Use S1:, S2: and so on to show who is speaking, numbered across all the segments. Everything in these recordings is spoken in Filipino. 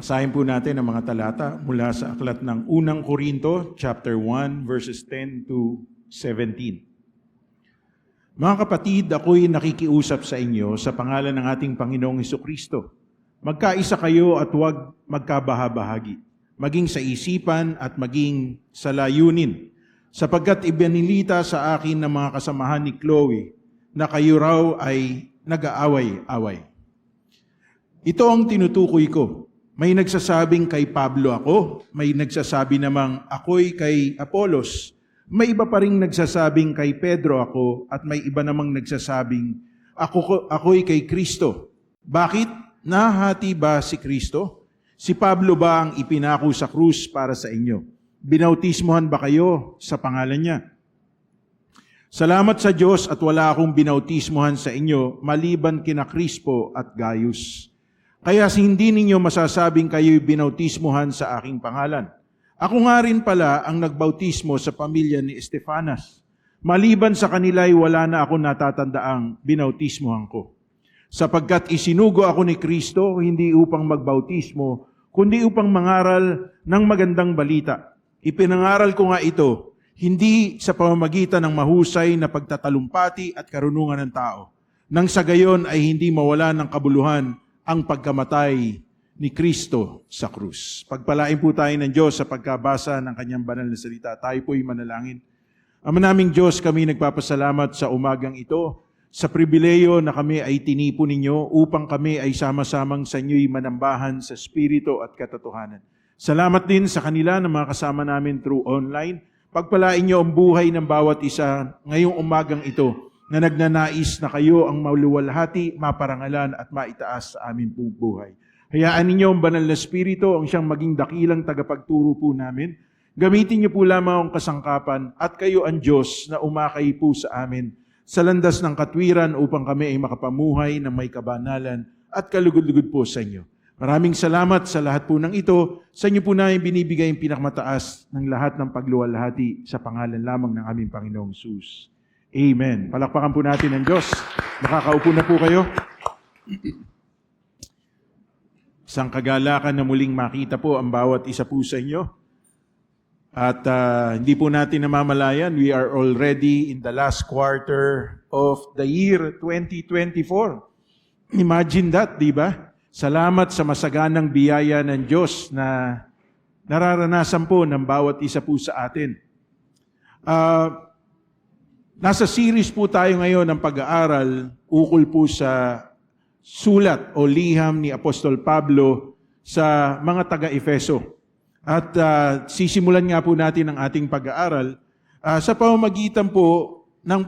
S1: Basahin po natin ang mga talata mula sa aklat ng Unang Korinto, chapter 1, verses 10 to 17. Mga kapatid, ako'y nakikiusap sa inyo sa pangalan ng ating Panginoong Hesukristo. Magkaisa kayo at huwag magkabahabahagi, maging sa isipan at maging sa layunin, sapagkat ibinilita sa akin ng mga kasamahan ni Chloe na kayo raw ay nag-aaway-away. Ito ang tinutukoy ko. May nagsasabing kay Pablo ako, may nagsasabi namang ako'y kay Apolos, may iba pa ring nagsasabing kay Pedro ako, at may iba namang nagsasabing ako'y kay Kristo. Bakit? Nahati ba si Kristo? Si Pablo ba ang ipinako sa krus para sa inyo? Binautismohan ba kayo sa pangalan niya? Salamat sa Diyos at wala akong binautismohan sa inyo maliban kina Crispo at Gaius. Kaya hindi ninyo masasabing kayo'y binautismohan sa aking pangalan. Ako nga rin pala ang nagbautismo sa pamilya ni Estefanas. Maliban sa kanila'y wala na ako natatandaang binautismohan ko. Sapagkat isinugo ako ni Kristo, hindi upang magbautismo, kundi upang mangaral ng magandang balita. Ipinangaral ko nga ito, hindi sa pamamagitan ng mahusay na pagtatalumpati at karunungan ng tao, nang sa gayon ay hindi mawala ng kabuluhan ang pagkamatay ni Kristo sa krus. Pagpalain po tayo ng Diyos sa pagkabasa ng kanyang banal na salita. Tayo po'y manalangin. Ama naming Diyos, kami nagpapasalamat sa umagang ito, sa pribileyo na kami ay tinipo ninyo upang kami ay sama-samang sa inyo'y manambahan sa Espiritu at katotohanan. Salamat din sa kanila na mga kasama namin through online. Pagpalain niyo ang buhay ng bawat isa ngayong umagang ito, na nagnanais na kayo ang maluwalhati, maparangalan at maitaas sa aming buhay. Hayaan ninyo ang banal na Espiritu ang siyang maging dakilang tagapagturo po namin. Gamitin niyo po lamang ang kasangkapan at kayo ang Diyos na umakay po sa amin sa landas ng katwiran upang kami ay makapamuhay ng may kabanalan at kalugod-lugod po sa inyo. Maraming salamat sa lahat po ng ito. Sa inyo po namin binibigay ang pinakamataas ng lahat ng pagluwalhati sa pangalan lamang ng aming Panginoong Jesus. Amen. Palakpakan po natin ang Diyos. Nakakaupo na po kayo. Isang kagalakan na muling makita po ang bawat isa po sa inyo. At hindi po natin namamalayan, we are already in the last quarter of the year 2024. Imagine that, di ba? Salamat sa masaganang biyaya ng Diyos na nararanasan po ng bawat isa po sa atin. Nasa series po tayo ngayon ng pag-aaral ukol po sa sulat o liham ni Apostol Pablo sa mga taga-Efeso. At sisimulan nga po natin ang ating pag-aaral sa pamamagitan po ng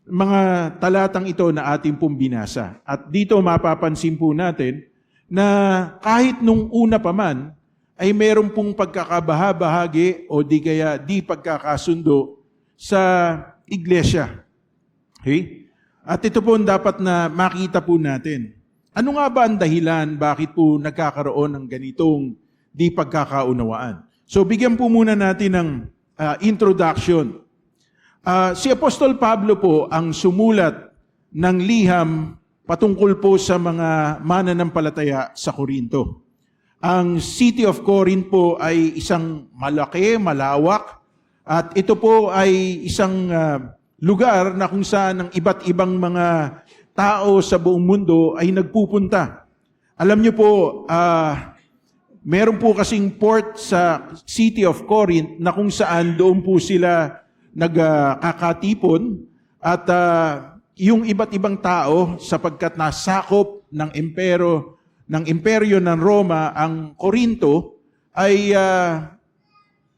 S1: mga talatang ito na ating pong binasa. At dito mapapansin po natin na kahit nung una pa man ay meron pong pagkakabahabahagi o di kaya di pagkakasundo sa iglesia. Okay? At ito po dapat na makita po natin. Ano nga ba ang dahilan bakit po nagkakaroon ng ganitong di pagkakaunawaan? So bigyan po muna natin ng introduction. Si Apostol Pablo po ang sumulat ng liham patungkol po sa mga mananampalataya sa Korinto. Ang city of Corinth po ay isang malaki, malawak, at ito po ay isang lugar na kung saan ang iba't ibang mga tao sa buong mundo ay nagpupunta. Alam niyo po, meron po kasing port sa city of Corinth na kung saan doon po sila nagkakatipon at yung iba't ibang tao sapagkat nasakop ng imperyo ng Roma ang Korinto ay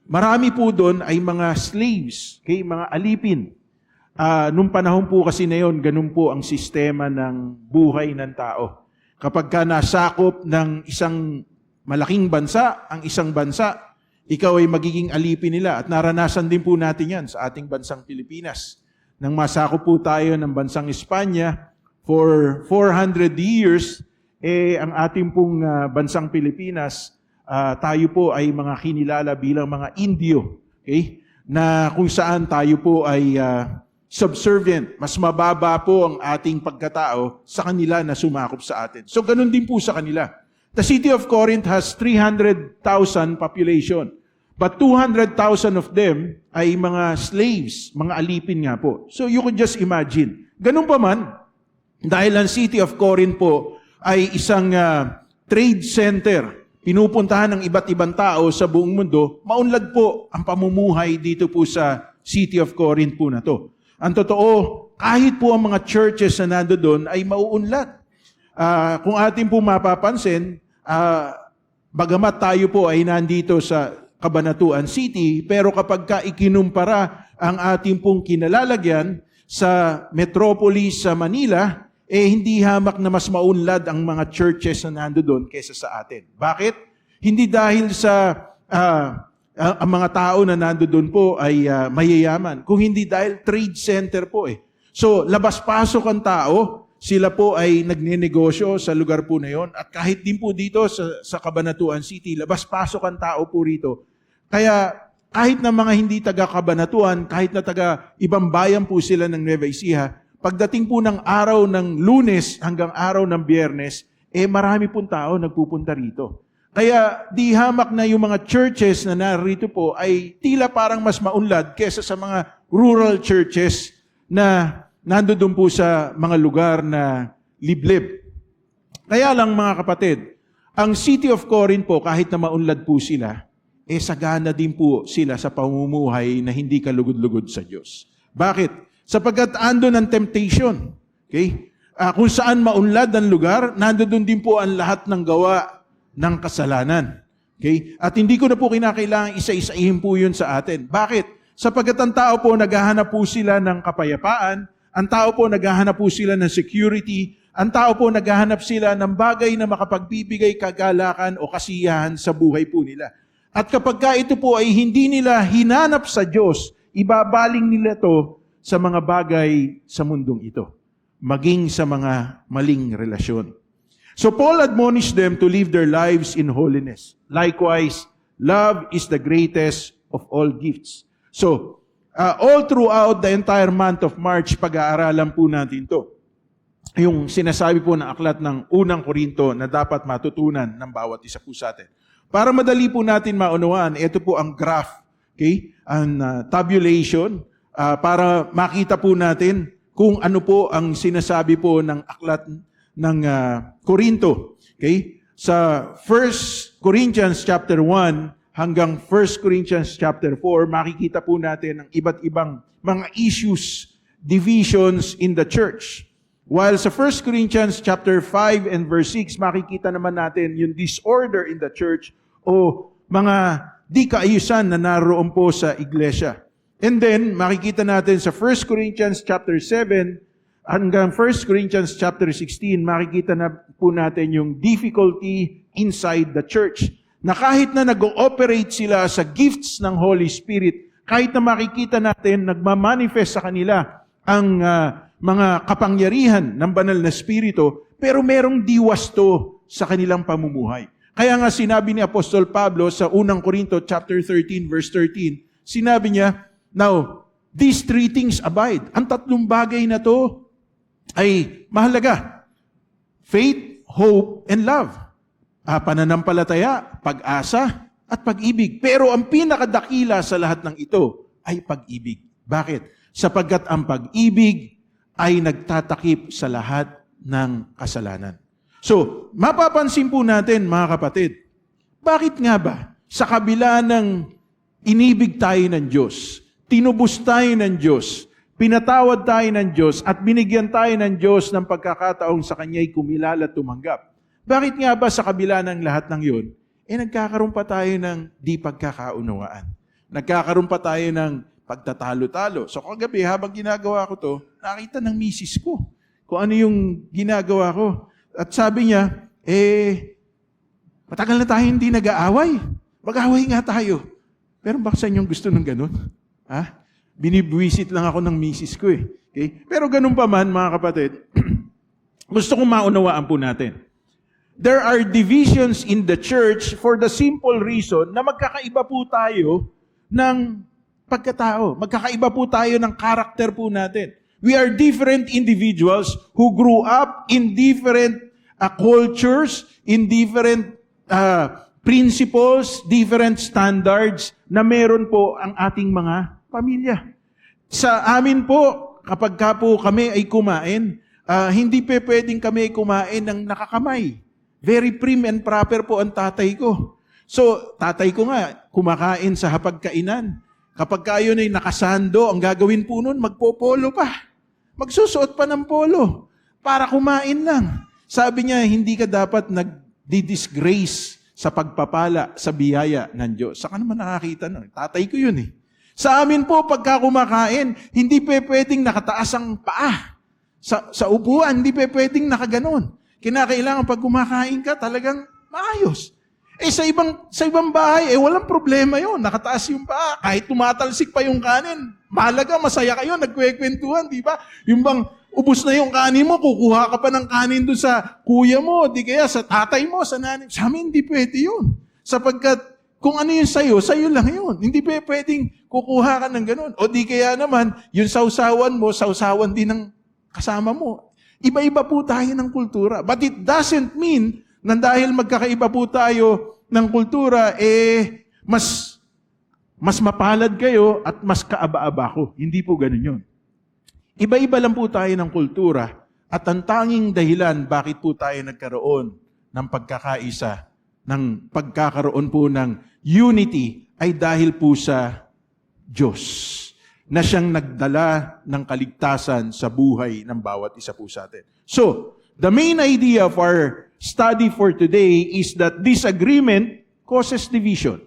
S1: marami po doon ay mga slaves, okay, mga alipin. Nung panahon po kasi na yun, ganun po ang sistema ng buhay ng tao. Kapag ka nasakop ng isang malaking bansa, ang isang bansa, ikaw ay magiging alipin nila. At naranasan din po natin yan sa ating bansang Pilipinas. Nang masakop po tayo ng bansang Espanya for 400 years, ang ating pong bansang Pilipinas, tayo po ay mga kinilala bilang mga Indio, okay? Na kung saan tayo po ay subservient. Mas mababa po ang ating pagkatao sa kanila na sumakop sa atin. So ganun din po sa kanila. The city of Corinth has 300,000 population. But 200,000 of them ay mga slaves, mga alipin nga po. So you could just imagine. Ganun pa man, dahil ang city of Corinth po ay isang trade center, pinupuntahan ng iba't ibang tao sa buong mundo, maunlad po ang pamumuhay dito po sa city of Corinth po na to. Ang totoo, kahit po ang mga churches na nando doon ay mauunlad. Kung atin po mapapansin, bagamat tayo po ay nandito sa Cabanatuan City, pero kapag ka ikinumpara ang ating pong kinalalagyan sa metropolis sa Manila, hindi hamak na mas maunlad ang mga churches na nando doon kaysa sa atin. Bakit? Hindi dahil sa ang mga tao na nando doon po ay mayayaman, kung hindi dahil trade center po eh. So, labas-pasok ang tao, sila po ay nagnenegosyo sa lugar po na yon. At kahit din po dito sa Cabanatuan City, labas-pasok ang tao po rito. Kaya kahit na mga hindi taga-Cabanatuan, kahit na taga-ibang bayan po sila ng Nueva Ecija, pagdating po ng araw ng Lunes hanggang araw ng Biyernes, marami pong tao nagpupunta rito. Kaya di hamak na yung mga churches na narito po ay tila parang mas maunlad kesa sa mga rural churches na nandoon po sa mga lugar na liblib. Kaya lang mga kapatid, ang city of Corinth po, kahit na maunlad po sila, sagana din po sila sa pamumuhay na hindi kalugod-lugod sa Diyos. Bakit? Sapagkat andun ang temptation. Okay? Kung saan maunlad ang lugar, nandoon din po ang lahat ng gawa ng kasalanan. Okay? At hindi ko na po kinakailangan isa-isahin po yun sa atin. Bakit? Sapagkat ang tao po, naghahanap po sila ng kapayapaan, ang tao po, naghahanap po sila ng security, ang tao po, naghahanap sila ng bagay na makapagbibigay kagalakan o kasiyahan sa buhay po nila. At kapag ka ito po ay hindi nila hinanap sa Diyos, ibabaling nila to sa mga bagay sa mundong ito, maging sa mga maling relasyon. So Paul admonished them to live their lives in holiness. Likewise, love is the greatest of all gifts. So, all throughout the entire month of March, pag-aaralan po natin to. Yung sinasabi po ng aklat ng unang Korinto na dapat matutunan ng bawat isa po sa atin. Para madali po natin maunawaan, ito po ang graph, okay? Ang tabulation, para makita po natin kung ano po ang sinasabi po ng aklat ng Korinto. Okay? Sa 1 Corinthians chapter 1 hanggang 1 Corinthians chapter 4, makikita po natin ang iba't ibang mga issues, divisions in the church. While sa 1 Corinthians chapter 5 and verse 6, makikita naman natin yung disorder in the church o mga di kaayusan na naroon po sa iglesia. And then, makikita natin sa 1 Corinthians chapter 7 hanggang 1 Corinthians chapter 16, makikita na po natin yung difficulty inside the church. Na kahit na nag-ooperate sila sa gifts ng Holy Spirit, kahit na makikita natin, nagmamanifest sa kanila ang mga kapangyarihan ng banal na Espiritu, pero merong diwasto sa kanilang pamumuhay. Kaya nga sinabi ni Apostol Pablo sa unang Korinto chapter 13 verse 13, sinabi niya, now, these three things abide. Ang tatlong bagay na to ay mahalaga. Faith, hope, and love. Pananampalataya, pag-asa, at pag-ibig. Pero ang pinakadakila sa lahat ng ito ay pag-ibig. Bakit? Sapagkat ang pag-ibig ay nagtatakip sa lahat ng kasalanan. So, mapapansin po natin mga kapatid, bakit nga ba sa kabila ng inibig tayo ng Diyos, tinubos tayo ng Diyos, pinatawad tayo ng Diyos, at binigyan tayo ng Diyos ng pagkakataong sa Kanya'y kumilala at tumanggap. Bakit nga ba sa kabila ng lahat ng yun, nagkakaroon pa tayo ng di pagkakaunawaan. Nagkakaroon pa tayo ng pagtatalo-talo. So kagabi, habang ginagawa ko to, nakita ng misis ko kung ano yung ginagawa ko. At sabi niya, matagal na tayo hindi nag-aaway. Mag-aaway nga tayo. Pero bakit sa inyong gusto ng ganun? Binibwisit lang ako ng misis ko eh. Okay? Pero ganun pa man, mga kapatid, gusto kong maunawaan po natin. There are divisions in the church for the simple reason na magkakaiba po tayo ng pagkatao. Magkakaiba po tayo ng karakter po natin. We are different individuals who grew up in different cultures, in different principles, different standards na meron po ang ating mga pamilya. Sa amin po, kapag ka po kami ay kumain, hindi pwedeng kami kumain ng nakakamay. Very prim and proper po ang tatay ko. So, tatay ko nga, kumakain sa hapagkainan. Kapag kayo na nakasando, ang gagawin po nun, magpopolo pa. Magsusuot pa ng polo para kumain lang. Sabi niya, hindi ka dapat nag-disgrace sa pagpapala, sa biyaya ng Diyos. Saka naman nakakita nun. Tatay ko yun eh. Sa amin po, pagka kumakain, hindi pwedeng nakataas ang paa. Sa upuan, hindi pwedeng nakaganon. Kinakailangan pag kumakain ka, talagang maayos. Sa ibang bahay, walang problema yon. Nakataas yung paa. Kahit tumatalsik pa yung kanin, mahalaga, masaya kayo, nagkwekwentuhan, di ba? Yung bang ubos na yung kanin mo, kukuha ka pa ng kanin doon sa kuya mo, di kaya sa tatay mo, sa nanay. Sa amin, hindi pwede yun. Sapagkat kung ano yung sa'yo lang yun. Hindi pwedeng kukuha ka ng ganun. O di kaya naman, yung sausawan mo, sausawan din ng kasama mo. Iba-iba po tayo ng kultura. But it doesn't mean na dahil magkakaiba po tayo ng kultura, mas mapalad kayo at mas kaaba-aba ko. Hindi po ganun yun. Iba-iba lang po tayo ng kultura at ang tanging dahilan bakit po tayo nagkaroon ng pagkakaisa, ng pagkakaroon po ng unity ay dahil po sa Diyos na siyang nagdala ng kaligtasan sa buhay ng bawat isa po sa atin. So, the main idea of our study for today is that disagreement causes division,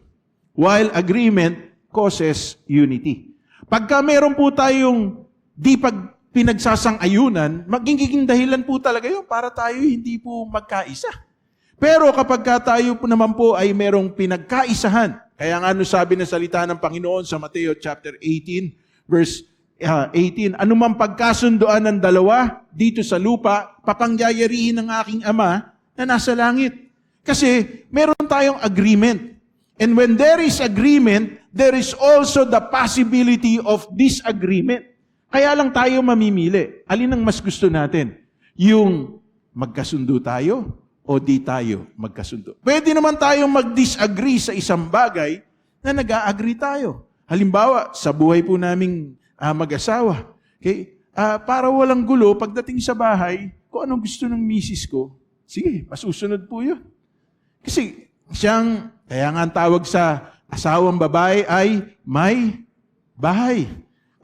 S1: while agreement causes unity. Pagka meron po tayong pinagsasang-ayunan, magiging dahilan po talaga yun para tayo hindi po magkaisa. Pero kapag tayo po naman po ay merong pinagkaisahan, kaya nga sabi ng salita ng Panginoon sa Mateo chapter 18, verse 18, anumang pagkasundoan ng dalawa dito sa lupa, papangyayarihin ng aking Ama na nasa langit. Kasi meron tayong agreement. And when there is agreement, there is also the possibility of disagreement. Kaya lang tayo mamimili. Alin ang mas gusto natin? Yung magkasundo tayo o di tayo magkasundo? Pwede naman tayong mag-disagree sa isang bagay na nag-a-agree tayo. Halimbawa, sa buhay po naming mag-asawa. Okay? Para walang gulo, pagdating sa bahay, kung anong gusto ng misis ko, sige, masusunod po yun. Kasi kaya nga ang tawag sa asawang babae ay may bahay.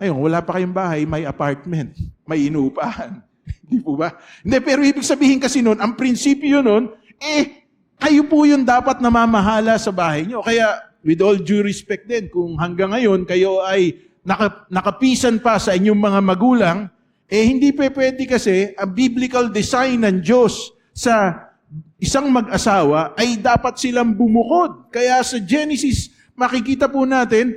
S1: Ngayon, wala pa kayong bahay, may apartment, may inuupahan. Hindi po ba? Hindi, pero ibig sabihin kasi nun, ang prinsipyo nun, kayo po yung dapat namamahala sa bahay nyo. Kaya, with all due respect din, kung hanggang ngayon kayo ay nakapisan pa sa inyong mga magulang, hindi pwede kasi ang biblical design ng Diyos sa isang mag-asawa ay dapat silang bumukod. Kaya sa Genesis, makikita po natin,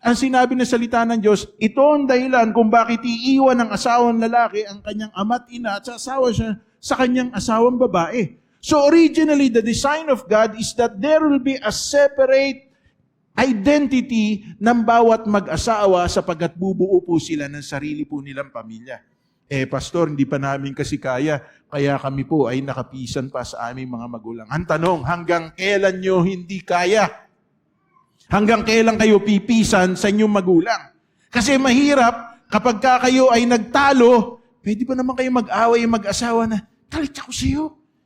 S1: ang sinabi ng salita ng Diyos, ito ang dahilan kung bakit iiwan ng asawang lalaki ang kanyang ama't ina at sasawa siya sa kanyang asawang babae. So originally, the design of God is that there will be a separate identity ng bawat mag-asawa sapagkat bubuo po sila ng sarili po nilang pamilya. Pastor, hindi pa namin kasi kaya kami po ay nakapisan pa sa aming mga magulang. Ang tanong, hanggang kailan nyo hindi kaya? Hanggang kailan kayo pipisan sa inyong magulang? Kasi mahirap kapag kayo ay nagtalo, pwede pa naman kayo mag-away mag-asawa na, galit ako sa iyo.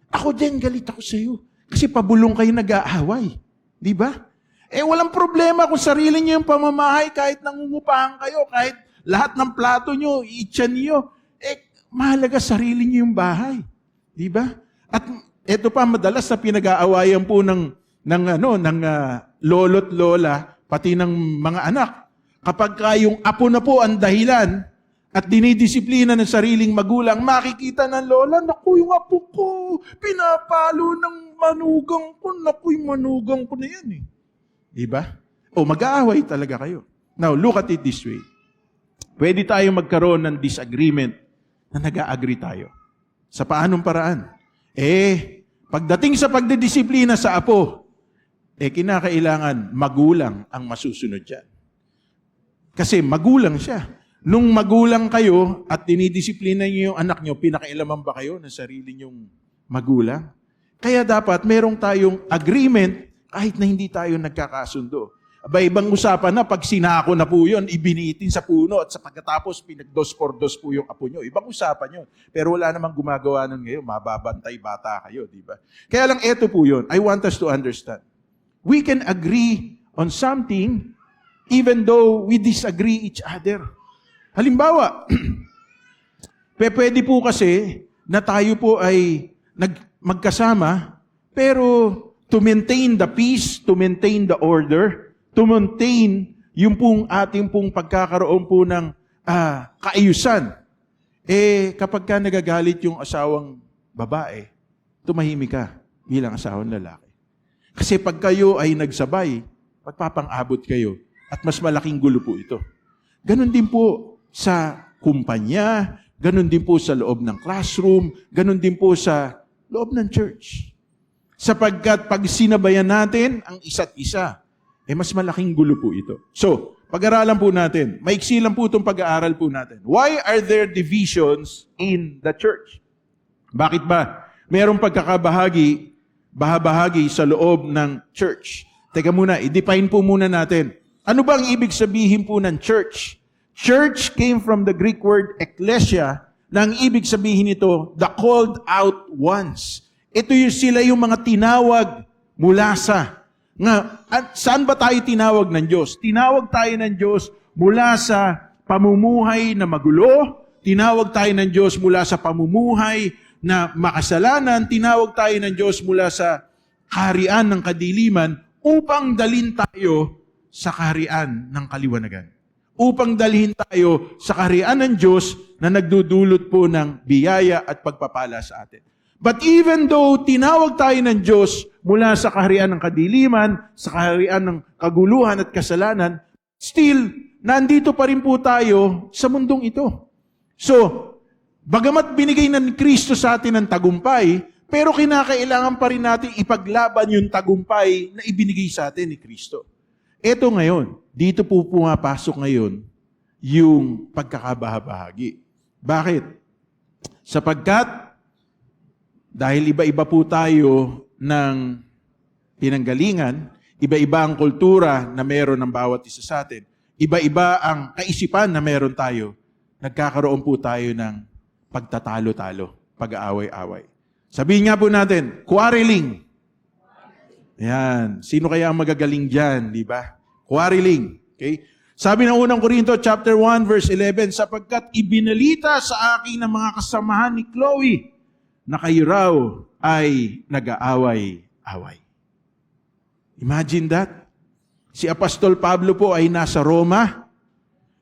S1: Ako din, galit ako sa iyo. Kasi pabulong kayo nag-aaway. Di ba? Walang problema kung sarili niyo yung pamamahay, kahit nangungupahan kayo, kahit lahat ng plato niyo, iitsa niyo. Mahalaga sarili niyo yung bahay. Di ba? At ito pa, madalas na pinag-aawayan po ng lolo't lola, pati ng mga anak. Kapag yung apo na po ang dahilan at dinidisiplina ng sariling magulang, makikita ng lola, naku, yung apo ko, pinapalo ng manugang ko, naku, yung manugang ko na yan eh. Diba? Mag-aaway talaga kayo. Now, look at it this way. Pwede tayo magkaroon ng disagreement na nag-a-agree tayo. Sa paanong paraan? Pagdating sa pagdidisiplina sa apo, kinakailangan magulang ang masusunod dyan. Kasi magulang siya. Nung magulang kayo at dinidisiplina niyo yung anak niyo, pinakailaman ba kayo ng sarili niyong magulang? Kaya dapat merong tayong agreement kahit na hindi tayo nagkakasundo. Aba, ibang usapan na pag sinako na po yun, ibinitin sa puno at sa pagkatapos pinagdos-por-dos po yung apo nyo. Ibang usapan yun. Pero wala namang gumagawa nun ngayon. Mababantay bata kayo, di ba? Kaya lang eto po yun. I want us to understand. We can agree on something even though we disagree each other. Halimbawa, pwede po kasi na tayo po ay magkasama, pero to maintain the peace, to maintain the order, to maintain yung pong ating pong pagkakaroon po ng kaayusan. Kapag ka nagagalit yung asawang babae, tumahimik ka bilang asawang lalaki. Kasi pag kayo ay nagsabay, magpapang-abot kayo at mas malaking gulo po ito. Ganon din po sa kumpanya, ganon din po sa loob ng classroom, ganon din po sa loob ng church. Sapagkat pag sinabayan natin ang isa't isa, mas malaking gulo po ito. So, pag-aralan po natin. Maiksi lang po itong pag-aaral po natin. Why are there divisions in the church? Bakit ba? Mayroong pagkakabahagi sa loob ng church. Teka muna, i-define po muna natin. Ano ba ang ibig sabihin po ng church? Church came from the Greek word ekklesia, na ang ibig sabihin nito, the called out ones. Ito sila yung mga tinawag mula sa saan ba tayo tinawag ng Diyos? Tinawag tayo ng Diyos mula sa pamumuhay na magulo, tinawag tayo ng Diyos mula sa pamumuhay na makasalanan, tinawag tayo ng Diyos mula sa kaharian ng kadiliman upang dalhin tayo sa kaharian ng kaliwanagan. Upang dalhin tayo sa kaharian ng Diyos na nagdudulot po ng biyaya at pagpapala sa atin. But even though tinawag tayo ng Diyos mula sa kaharian ng kadiliman, sa kaharian ng kaguluhan at kasalanan, still, nandito pa rin po tayo sa mundong ito. So, bagamat binigay ng Kristo sa atin ng tagumpay, pero kinakailangan pa rin natin ipaglaban yung tagumpay na ibinigay sa atin ni Kristo. Ito ngayon, dito po pumapasok ngayon yung pagkakabahabahagi. Bakit? Sapagkat dahil iba-iba po tayo ng pinanggalingan, iba-iba ang kultura na meron ng bawat isa sa atin, iba-iba ang kaisipan na meron tayo, nagkakaroon po tayo ng pagtatalo-talo, pag-aaway-away. Sabihin nga po natin, quarreling. Yan. Sino kaya ang magagaling dyan, di ba? Quarreling. Okay? Sabi ng unang Korinto, chapter 1, verse 11, sapagkat ibinalita sa akin ng mga kasamahan ni Chloe, na kayo raw ay nag-aaway-away. Imagine that. Si Apostol Pablo po ay nasa Roma.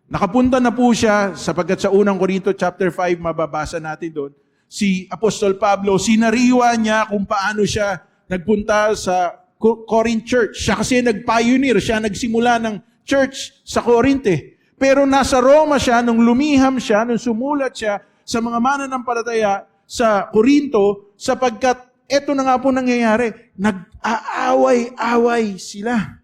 S1: Nakapunta na po siya, sapagkat sa unang Korinto chapter 5, mababasa natin doon, si Apostol Pablo, sinariwa niya kung paano siya nagpunta sa Corinth Church. Siya kasi nag-pioneer, siya nagsimula ng church sa Corinth. Pero nasa Roma siya, nung lumiham siya, nung sumulat siya sa mga mananampalataya sa Corinto, sapagkat eto na nga po nangyayari, nag-aaway-away sila.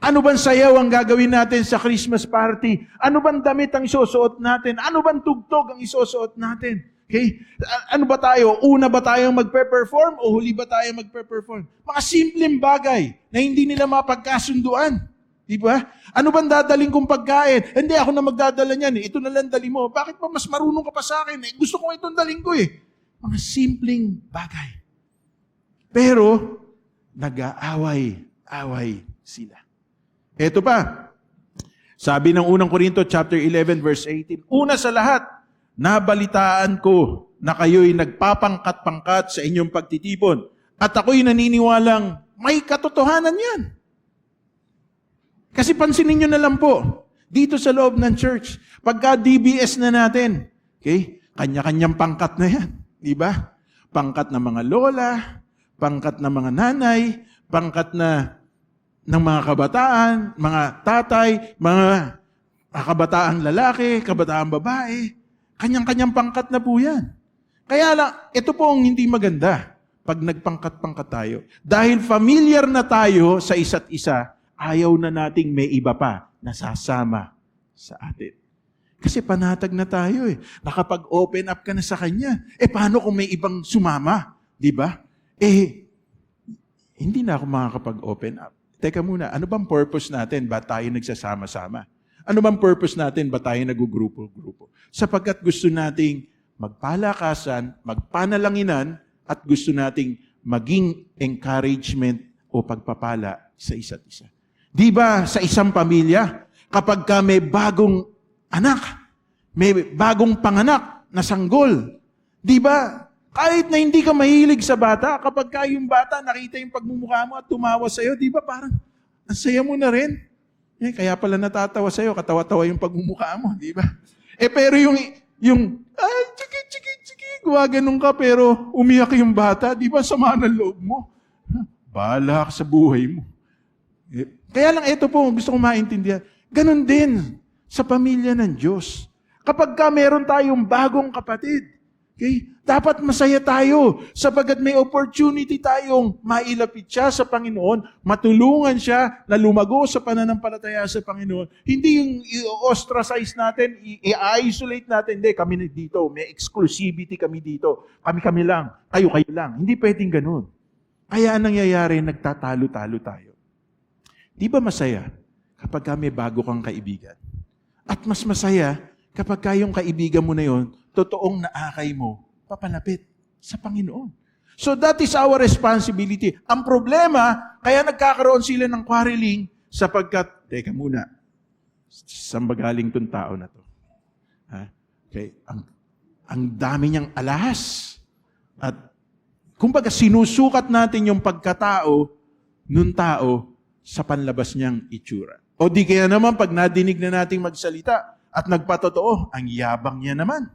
S1: Ano bang sayaw ang gagawin natin sa Christmas party? Ano bang damit ang isusuot natin? Ano bang tugtog ang isusuot natin? Okay? Ano ba tayo? Una ba tayong magpe-perform o huli ba tayong magpe-perform? Mga simpleng bagay na hindi nila mapagkasunduan. Di ba? Ano bang dadaling kong pagkain? Hindi, ako na magdadala niyan. Ito na lang dali mo. Bakit pa mas marunong ka pa sa akin? Gusto ko itong daling ko eh. Mga simpleng bagay. Pero, nag-aaway-away sila. Ito pa. Sabi ng unang Korinto chapter 11 verse 18, una sa lahat, nabalitaan ko na kayo'y nagpapangkat-pangkat sa inyong pagtitipon at ako'y naniniwalang may katotohanan yan. Kasi pansinin nyo na lang po, dito sa loob ng church, pagka DBS na natin, okay, kanya-kanyang pangkat na yan. Diba? Pangkat ng mga lola, pangkat ng mga nanay, pangkat ng mga kabataan, mga tatay, mga kabataang lalaki, kabataang babae. Kanyang-kanyang pangkat na po yan. Kaya lang, ito po ang hindi maganda pag nagpangkat-pangkat tayo. Dahil familiar na tayo sa isa't isa, ayaw na nating may iba pa na sasama sa atin. Kasi panatag na tayo eh. Nakapag-open up ka na sa Kanya. Paano kung may ibang sumama? Di ba? Hindi na ako makakapag-open up. Teka muna, ano bang purpose natin? Ba tayo nagsasama-sama? Ano bang purpose natin? Ba tayo nag-grupo-grupo? Sapagkat gusto nating magpalakasan, magpanalanginan, at gusto nating maging encouragement o pagpapala sa isa't isa. Di ba sa isang pamilya, kapag ka may bagong anak, may bagong panganak na sanggol, di ba? Kahit na hindi ka mahilig sa bata, kapag ka yung bata nakita yung pagmumukha mo at tumawa sa'yo, di ba parang ang saya mo na rin? Kaya pala natatawa sa'yo, katawa-tawa yung pagmumukha mo, di ba? Pero chiki, gumaganon ka pero umiyak yung bata, di ba sama ng loob mo? Bahala ka sa buhay mo. Kaya lang ito po, gusto kong maintindihan, ganun din sa pamilya ng Diyos. Kapag ka meron tayong bagong kapatid, okay, dapat masaya tayo sapagkat may opportunity tayong mailapit siya sa Panginoon, matulungan siya na lumago sa pananampalataya sa Panginoon. Hindi yung i-ostracize natin, i-isolate natin. Hindi, kami dito, may exclusivity kami dito. Kami lang, kayo lang. Hindi pwedeng ganun. Kaya anong nangyayari, nagtatalo-talo tayo. Di ba masaya kapag may bago kang kaibigan? At mas masaya kapag yung kaibigan mo na yon, totoong naakay mo, papalapit sa Panginoon. So that is our responsibility. Ang problema, kaya nagkakaroon sila ng quarreling sapagkat, teka muna, saan ba galing tong tao na to? Okay, ang dami niyang alahas. At kumbaga sinusukat natin yung pagkatao nung tao sa panlabas niyang itsura. O di kaya naman pag nadinig na nating magsalita at nagpatotoo, ang yabang niya naman.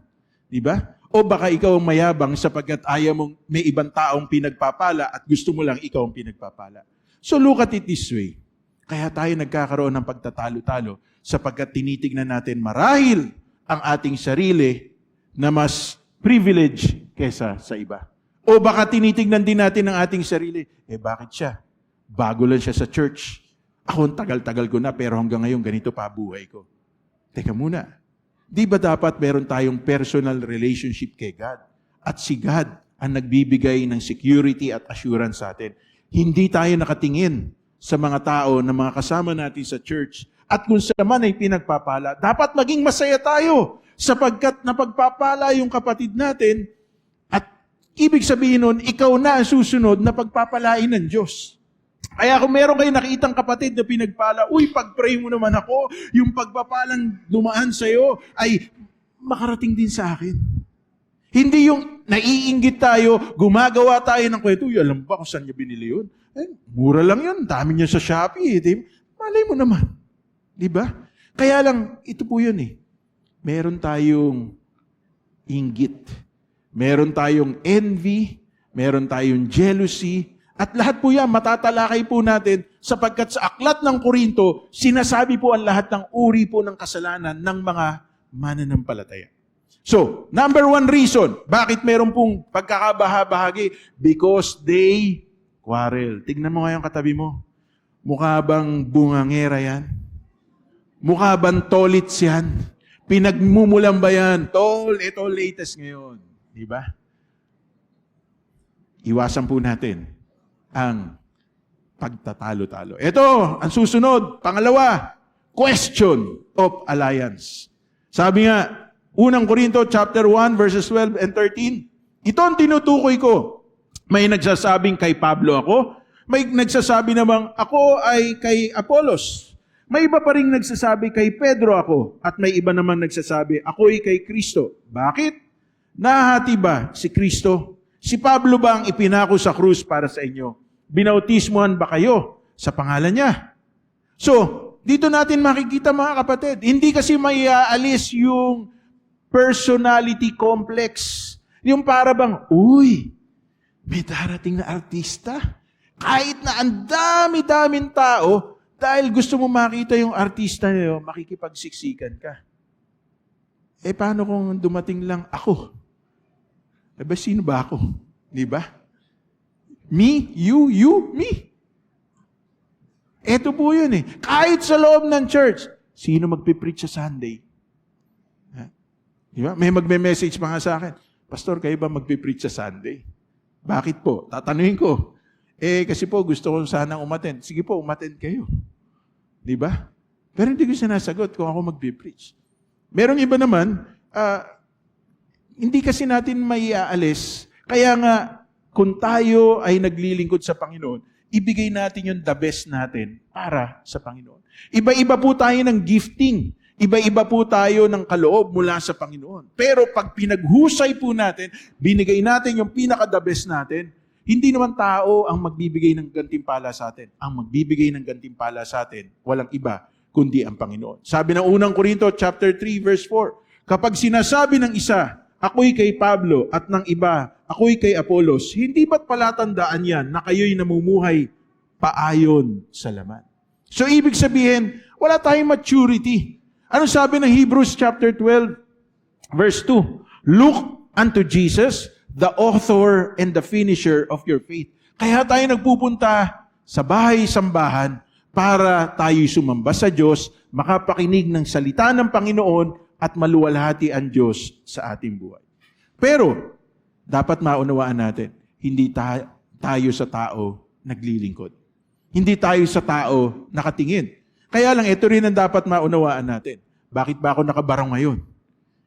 S1: Di ba? O baka ikaw ang mayabang sapagkat ayaw mong may ibang taong pinagpapala at gusto mo lang ikaw ang pinagpapala. So look at it this way. Kaya tayo nagkakaroon ng pagtatalo-talo sapagkat tinitignan natin marahil ang ating sarili na mas privilege kesa sa iba. O baka tinitignan din natin ang ating sarili, bakit siya? Bago lang siya sa church. Ako ang tagal-tagal ko na pero hanggang ngayon ganito pa buhay ko. Teka muna. Di ba dapat meron tayong personal relationship kay God? At si God ang nagbibigay ng security at assurance sa atin. Hindi tayo nakatingin sa mga tao na mga kasama natin sa church. At kung sila man ay pinagpapala, dapat maging masaya tayo sapagkat napagpapala yung kapatid natin at ibig sabihin nun, ikaw na ang susunod na pagpapalain ng Diyos. Kaya kung meron kayo nakitang kapatid na pinagpala, pag-pray mo naman ako, yung pagpapalang dumaan sa'yo ay makarating din sa akin. Hindi yung naiinggit tayo, gumagawa tayo ng kwento, alam ba kung saan niya binili yun? Mura lang yun, dami niya sa Shopee. Malay mo naman. Di ba? Kaya lang, ito po yun Meron tayong inggit. Meron tayong envy. Meron tayong jealousy. At lahat po yan, matatalakay po natin sapagkat sa aklat ng Korinto, sinasabi po ang lahat ng uri po ng kasalanan ng mga mananampalataya. So, number one reason, bakit meron pong pagkakabahabahagi? Because they quarrel. Tignan mo nga yung katabi mo. Mukha bang bungangera yan? Mukha bang tolits yan? Pinagmumulan ba yan? Ito latest ngayon. Di ba? Iwasan po natin ang pagtatalo-talo. Ito, ang susunod, pangalawa, question of alliance. Sabi nga, unang Korinto chapter 1 verses 12 and 13, ito ang tinutukoy ko. May nagsasabing kay Pablo ako, may nagsasabi namang ako ay kay Apollos. May iba pa rin nagsasabi kay Pedro ako, at may iba naman nagsasabi ako ay kay Kristo. Bakit? Nahati ba si Kristo? Si Pablo ba ang ipinako sa krus para sa inyo? Binautismuhan ba kayo sa pangalan niya? So, dito natin makikita mga kapatid, hindi kasi maiaalis yung personality complex. Yung para bang, may darating na artista. Kahit na ang dami-daming tao, dahil gusto mo makita yung artista niyo, makikipagsiksikan ka. Paano kung dumating lang ako? Sino ba ako? Di ba? Me, you, me. Ito po yun Kahit sa loob ng church, Sino magpipreach sa Sunday? Ha? Di ba? May magme-message pa nga sa akin, Pastor, kayo ba magpipreach sa Sunday? Bakit po? Tatanungin ko. Kasi po gusto ko sanang umattend. Sige po, umattend kayo. Di ba? Pero hindi ko sinasagot kung ako magpipreach. Merong iba naman, hindi kasi natin maiaalis. Kaya nga, kung tayo ay naglilingkod sa Panginoon, ibigay natin yung the best natin para sa Panginoon. Iba-iba po tayo ng gifting. Iba-iba po tayo ng kaloob mula sa Panginoon. Pero pag pinaghusay po natin, binigay natin yung pinaka-the best natin, hindi naman tao ang magbibigay ng gantimpala sa atin. Ang magbibigay ng gantimpala sa atin, walang iba, kundi ang Panginoon. Sabi ng unang Korinto, chapter 3, verse 4, kapag sinasabi ng isa, ako'y kay Pablo, at ng iba, ako'y kay Apolos, hindi ba't palatandaan yan na kayo'y namumuhay paayon sa laman? So, ibig sabihin, wala tayong maturity. Ano sabi ng Hebrews chapter 12, verse 2? Look unto Jesus, the author and the finisher of your faith. Kaya tayo nagpupunta sa bahay-sambahan para tayo'y sumamba sa Diyos, makapakinig ng salita ng Panginoon at maluwalhati ang Diyos sa ating buhay. Pero, dapat maunawaan natin, hindi tayo sa tao naglilingkod. Hindi tayo sa tao nakatingin. Kaya lang, ito rin ang dapat maunawaan natin. Bakit ba ako nakabarong ngayon?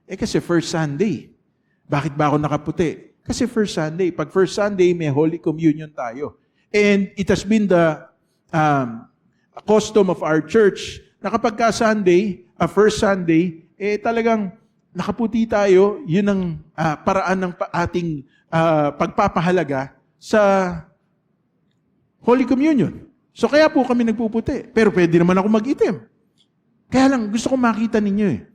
S1: Kasi first Sunday. Bakit ba ako nakaputi? Kasi first Sunday. Pag first Sunday, may Holy Communion tayo. And it has been the custom of our church na kapag ka Sunday, first Sunday, talagang nakaputi tayo. Yun ang paraan ng ating pagpapahalaga sa Holy Communion. So kaya po kami nagpuputi. Pero pwede naman ako mag-itim. Kaya lang, gusto ko makita ninyo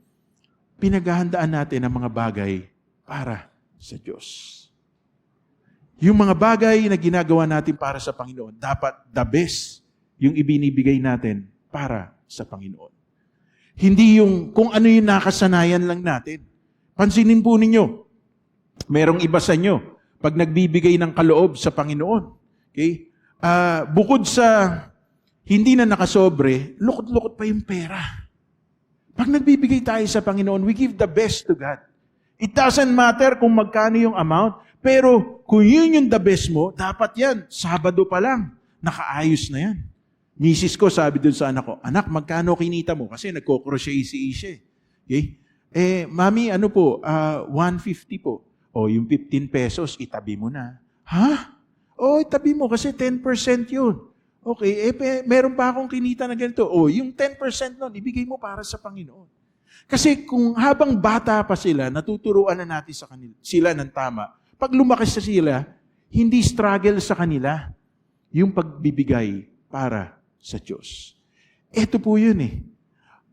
S1: pinaghahandaan natin ang mga bagay para sa Diyos. Yung mga bagay na ginagawa natin para sa Panginoon, dapat the best yung ibinibigay natin para sa Panginoon. Hindi yung kung ano yung nakasanayan lang natin. Pansinin po ninyo, merong iba sa inyo, pag nagbibigay ng kaloob sa Panginoon, okay? Bukod sa hindi na nakasobre, lukot-lukot pa yung pera. Pag nagbibigay tayo sa Panginoon, we give the best to God. It doesn't matter kung magkano yung amount, pero kung yun yung the best mo, dapat yan, Sabado pa lang, nakaayos na yan. Misis ko sabi dun sa anak ko, anak, magkano kinita mo? Kasi nagko-crochet si Ishe. Okay? Mami, ano po, 150 po. O, yung 15 pesos, itabi mo na. Ha? Itabi mo kasi 10% yun. Okay, meron pa akong kinita na ganito. Yung 10% nun, ibigay mo para sa Panginoon. Kasi kung habang bata pa sila, natuturuan na natin sa kanila, sila ng tama. Pag lumaki sa sila, hindi struggle sa kanila yung pagbibigay para sa Diyos. Ito po yun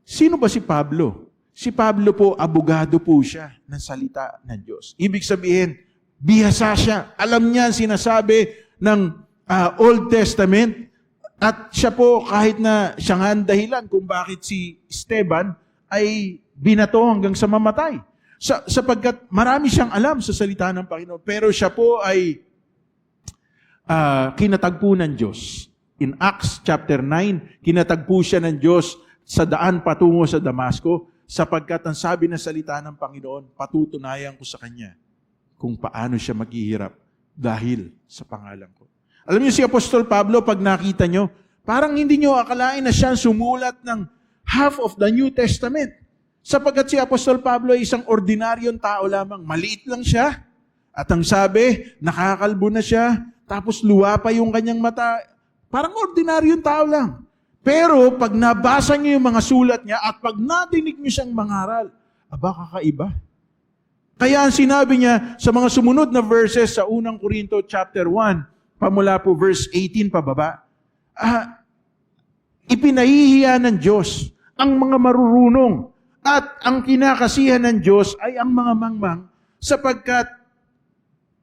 S1: Sino ba si Pablo? Si Pablo po, abogado po siya ng salita ng Diyos. Ibig sabihin, bihasa siya. Alam niya ang sinasabi ng Old Testament. At siya po, kahit na siya nga ang dahilan kung bakit si Esteban ay binato hanggang sa mamatay. Sapagkat marami siyang alam sa salita ng Panginoon. Pero siya po ay kinatagpo ng Diyos. In Acts chapter 9, kinatagpo siya ng Diyos sa daan patungo sa Damasco, sapagkat ang sabi ng salita ng Panginoon, patutunayan ko sa kanya kung paano siya maghihirap dahil sa pangalan ko. Alam niyo si Apostol Pablo, pag nakita niyo, parang hindi niyo akalain na siya sumulat ng half of the New Testament. Sapagkat si Apostol Pablo ay isang ordinaryong tao lamang. Maliit lang siya. At ang sabi, nakakalbo na siya, tapos luwa pa yung kanyang mata. Parang ordinaryong tao lang. Pero pag nabasa niyo yung mga sulat niya at pag nadinig niyo siyang mangaral, kakaiba. Kaya ang sinabi niya sa mga sumunod na verses sa unang Korinto chapter 1, pamula po verse 18 pababa, ipinahihiya ng Diyos ang mga marurunong at ang kinakasihan ng Diyos ay ang mga mangmang sapagkat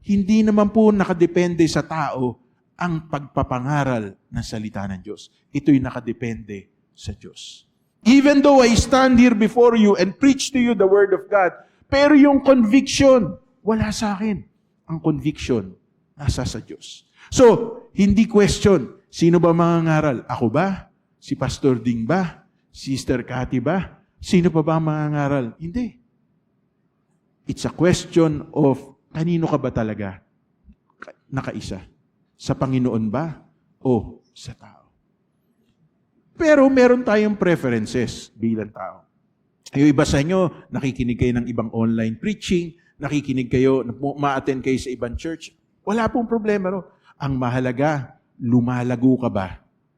S1: hindi naman po nakadepende sa tao ang pagpapangaral ng salita ng Diyos. Ito'y nakadepende sa Diyos. Even though I stand here before you and preach to you the Word of God, pero yung conviction, wala sa akin. Ang conviction, nasa sa Diyos. So, hindi question, sino ba mangangaral? Ako ba? Si Pastor Ding ba? Sister Cathy ba? Sino pa ba ang mangangaral? Hindi. It's a question of kanino ka ba talaga nakaisa? Sa Panginoon ba o sa tao? Pero meron tayong preferences bilang tao. Yung iba sa inyo, nakikinig kayo ng ibang online preaching, nakikinig kayo, ma-attend kayo sa ibang church. Wala pong problema ro. Ang mahalaga, lumalago ka ba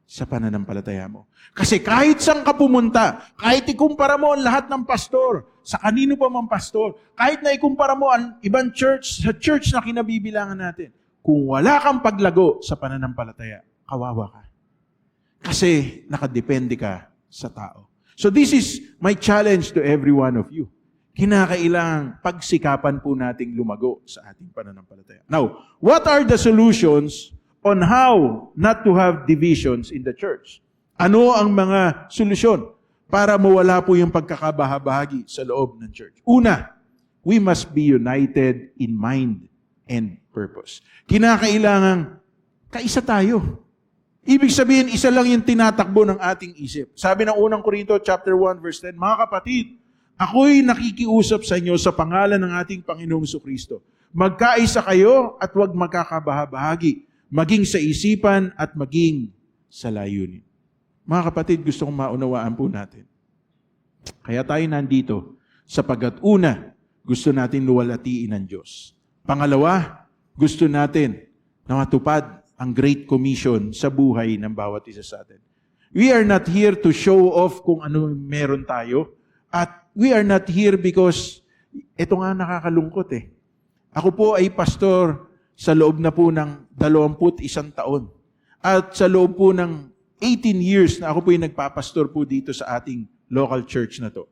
S1: sa pananampalataya mo? Kasi kahit saan ka pumunta, kahit ikumpara mo ang lahat ng pastor, sa kanino pa mang pastor, kahit na ikumpara mo ang ibang church, sa church na kinabibilangan natin, kung wala kang paglago sa pananampalataya, kawawa ka. Kasi nakadepende ka sa tao. So this is my challenge to every one of you. Kinakailangang pagsikapan po nating lumago sa ating pananampalataya. Now, what are the solutions on how not to have divisions in the church? Ano ang mga solusyon para mawala po yung pagkakabahabahagi sa loob ng church? Una, we must be united in mind and purpose. Kinakailangang kaisa tayo. Ibig sabihin, isa lang yung tinatakbo ng ating isip. Sabi ng unang Korinto chapter 1 verse 10, mga kapatid, ako'y nakikiusap sa inyo sa pangalan ng ating Panginoong Jesucristo. Magkaisa kayo at huwag magkakabahabahagi, maging sa isipan at maging sa layunin. Mga kapatid, gusto kong maunawaan po natin. Kaya tayo nandito sapagkat una, gusto natin luwalhatiin ng Diyos. Pangalawa, gusto natin na matupad ang Great Commission sa buhay ng bawat isa sa atin. We are not here to show off kung ano meron tayo. At we are not here because ito nga nakakalungkot eh. Ako po ay pastor sa loob na po ng 21 taon. At sa loob po ng 18 years na ako po yung nagpapastor po dito sa ating local church na to.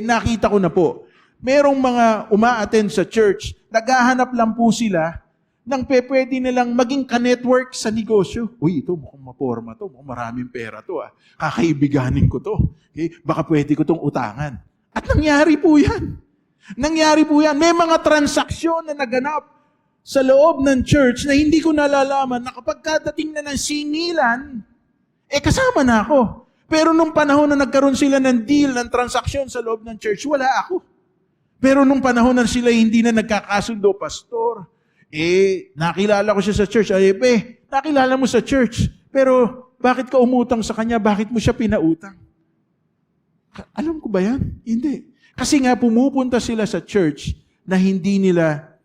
S1: Nakita ko na po, merong mga uma-attend sa church, naghahanap lang po sila nang pwede nilang maging ka-network sa negosyo. Uy, ito mukhang maporma to, mukhang maraming pera to. Kakaibiganin ko to. Okay? Baka pwede ko tong utangan. At nangyari po yan. Nangyari po yan. May mga transaksyon na naganap sa loob ng church na hindi ko nalalaman na kapag kadating na ng singilan, kasama na ako. Pero nung panahon na nagkaroon sila ng deal, ng transaksyon sa loob ng church, wala ako. Pero nung panahon na sila hindi na nagkakasundo, pastor, nakilala ko siya sa church. Nakilala mo sa church. Pero bakit ka umutang sa kanya? Bakit mo siya pinautang? Alam ko ba yan? Hindi. Kasi nga pumupunta sila sa church na hindi nila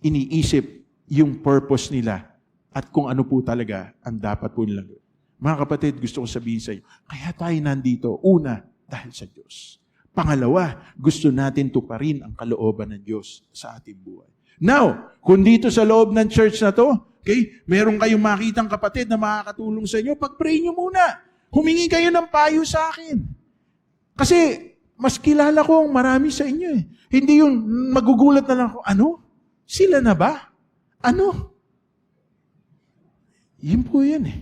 S1: iniisip yung purpose nila at kung ano po talaga ang dapat po nilang gawin. Mga kapatid, gusto ko sabihin sa inyo, kaya tayo nandito, una, dahil sa Diyos. Pangalawa, gusto natin tuparin ang kalooban ng Diyos sa ating buhay. Now, kung dito sa loob ng church na to, okay, meron kayong makitang kapatid na makakatulong sa inyo, pag-pray nyo muna. Humingi kayo ng payo sa akin. Kasi, mas kilala ko ang marami sa inyo eh. Hindi yung magugulat na lang ako, ano? Sila na ba? Ano? Yun po yan eh.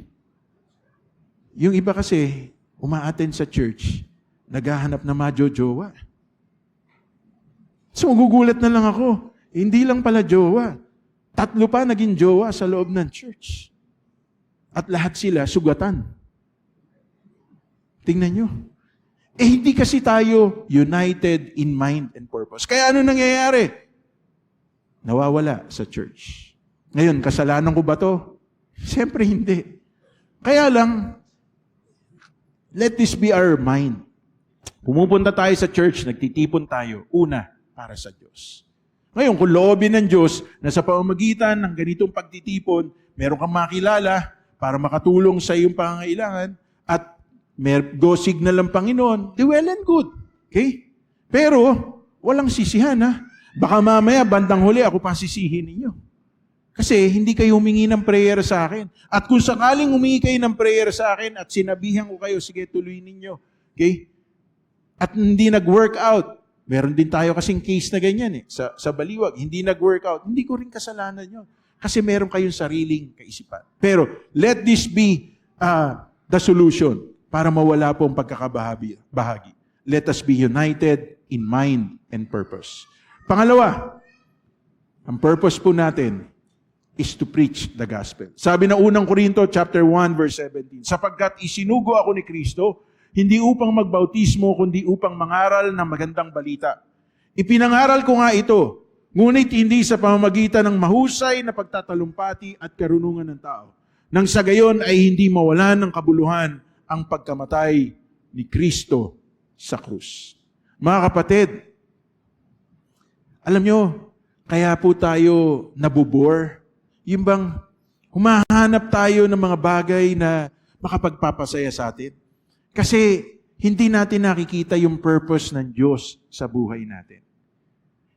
S1: Yung iba kasi, uma-attend sa church, naghahanap na majo-jowa. So, magugulat na lang ako. Hindi lang pala jowa. 3 pa naging jowa sa loob ng church. At lahat sila sugatan. Tingnan nyo. Hindi kasi tayo united in mind and purpose. Kaya ano nangyayari? Nawawala sa church. Ngayon, kasalanan ko ba to? Siyempre hindi. Kaya lang, let this be our mind. Pumupunta tayo sa church, nagtitipon tayo. Una, para sa Diyos. Ngayon, kung loobin ng Diyos na sa pamamagitan ng ganitong pagtitipon, meron kang makilala para makatulong sa iyong pangangailangan at go signal ng Panginoon, di well and good. Okay? Pero, walang sisihan ha. Baka mamaya, bandang huli, ako pa sisihin ninyo. Kasi hindi kayo humingi ng prayer sa akin. At kung sakaling humingi kayo ng prayer sa akin at sinabihan ko kayo, sige, tuloy ninyo. Okay? At hindi nag-work out, meron din tayo kasing case na ganyan eh, sa Baliwag. Hindi nag-workout. Hindi ko rin kasalanan yun. Kasi meron kayong sariling kaisipan. Pero let this be the solution para mawala po ang pagkakabahagi. Let us be united in mind and purpose. Pangalawa, ang purpose po natin is to preach the gospel. Sabi ng unang Korinto chapter 1 verse 17, sapagkat isinugo ako ni Kristo, hindi upang magbautismo, kundi upang mangaral ng magandang balita. Ipinangaral ko nga ito, ngunit hindi sa pamamagitan ng mahusay na pagtatalumpati at karunungan ng tao. Nang sa gayon ay hindi mawalan ng kabuluhan ang pagkamatay ni Kristo sa krus. Mga kapatid, alam nyo, kaya po tayo nabubore. Yung bang humahanap tayo ng mga bagay na makapagpapasaya sa atin. Kasi hindi natin nakikita yung purpose ng Diyos sa buhay natin.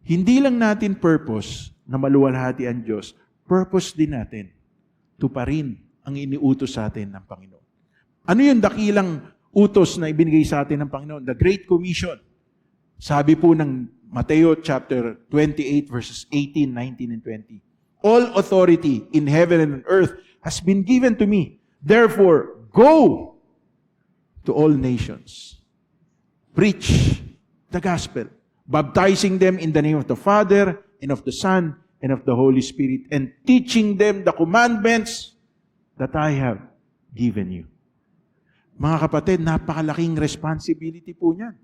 S1: Hindi lang natin purpose na maluwalhati ang Diyos, purpose din natin tuparin ang iniutos sa atin ng Panginoon. Ano yung dakilang utos na ibinigay sa atin ng Panginoon? The Great Commission. Sabi po ng Mateo chapter 28 verses 18, 19, and 20. All authority in heaven and on earth has been given to me. Therefore, go to all nations. Preach the gospel, baptizing them in the name of the Father and of the Son and of the Holy Spirit, and teaching them the commandments that I have given you. Mga kapatid, napakalaking responsibility po niyan.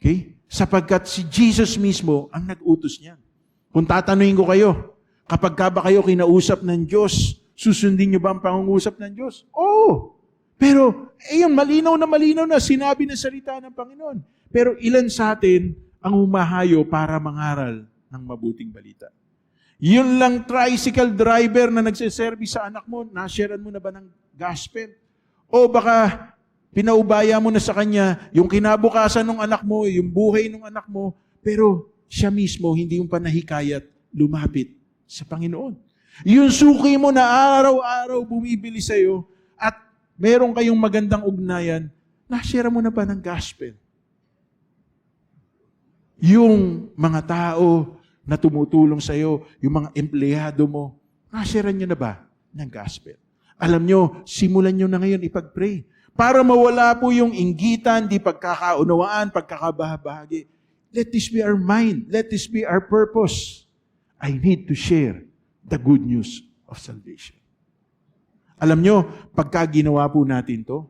S1: Okay? Sapagkat si Jesus mismo ang nag-utos niyan. Kung tatanungin ko kayo, kapag ka ba kayo kinausap ng Diyos, susundin niyo ba ang pangungusap ng Diyos? Oo! Pero, ayun, malinaw na sinabi ng salita ng Panginoon. Pero ilan sa atin ang humahayo para mangaral ng mabuting balita? Yun lang tricycle driver na nagsiservice sa anak mo, nasharean mo na ba ng gospel? O baka pinaubaya mo na sa kanya yung kinabukasan ng anak mo, yung buhay ng anak mo, pero siya mismo hindi yung panahikayat lumapit sa Panginoon. Yung suki mo na araw-araw bumibili sa'yo at meron kayong magandang ugnayan, nashare mo na ba ng gospel? Yung mga tao na tumutulong sa'yo, yung mga empleyado mo, nashare nyo na ba ng gospel? Alam nyo, simulan nyo na ngayon ipag-pray. Para mawala po yung inggitan, di pagkakaunawaan, pagkakabahabahagi. Let this be our mind. Let this be our purpose. I need to share the good news of salvation. Alam nyo, pagka ginawa po natin to,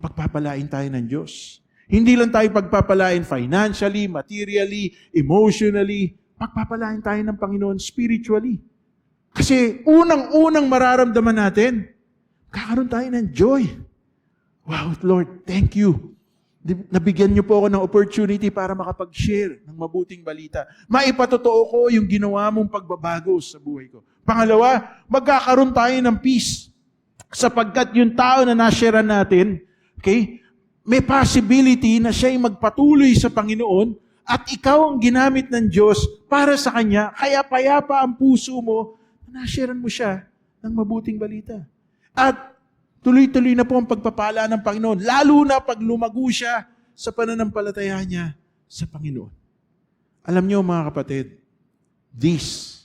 S1: pagpapalain tayo ng Diyos. Hindi lang tayo pagpapalain financially, materially, emotionally, pagpapalain tayo ng Panginoon spiritually. Kasi unang-unang mararamdaman natin, kakaroon tayo ng joy. Wow, Lord, thank you. Nabigyan niyo po ako ng opportunity para makapag-share ng mabuting balita. Maipatotoo ko yung ginawa mong pagbabago sa buhay ko. Pangalawa, magkakaroon tayo ng peace. Sapagkat yung tao na nasharean natin, okay, may possibility na siya'y magpatuloy sa Panginoon at ikaw ang ginamit ng Diyos para sa Kanya, kaya payapa ang puso mo, nasharean mo siya ng mabuting balita. At tuloy-tuloy na po ang pagpapala ng Panginoon, lalo na pag lumago siya sa pananampalataya niya sa Panginoon. Alam niyo mga kapatid, this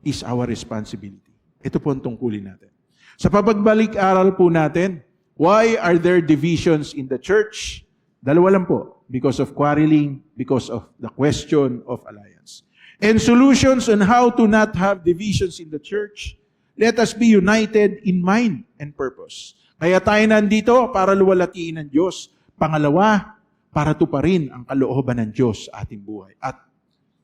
S1: is our responsibility. Ito po ang tungkulin natin. Sa pagbalik-aral po natin, why are there divisions in the church? Dalawa lang po. Because of quarreling, because of the question of alliance. And solutions on how to not have divisions in the church. Let us be united in mind and purpose. Kaya tayo nandito para luwalhatiin ng Diyos. Pangalawa, para tuparin ang kalooban ng Diyos sa ating buhay. At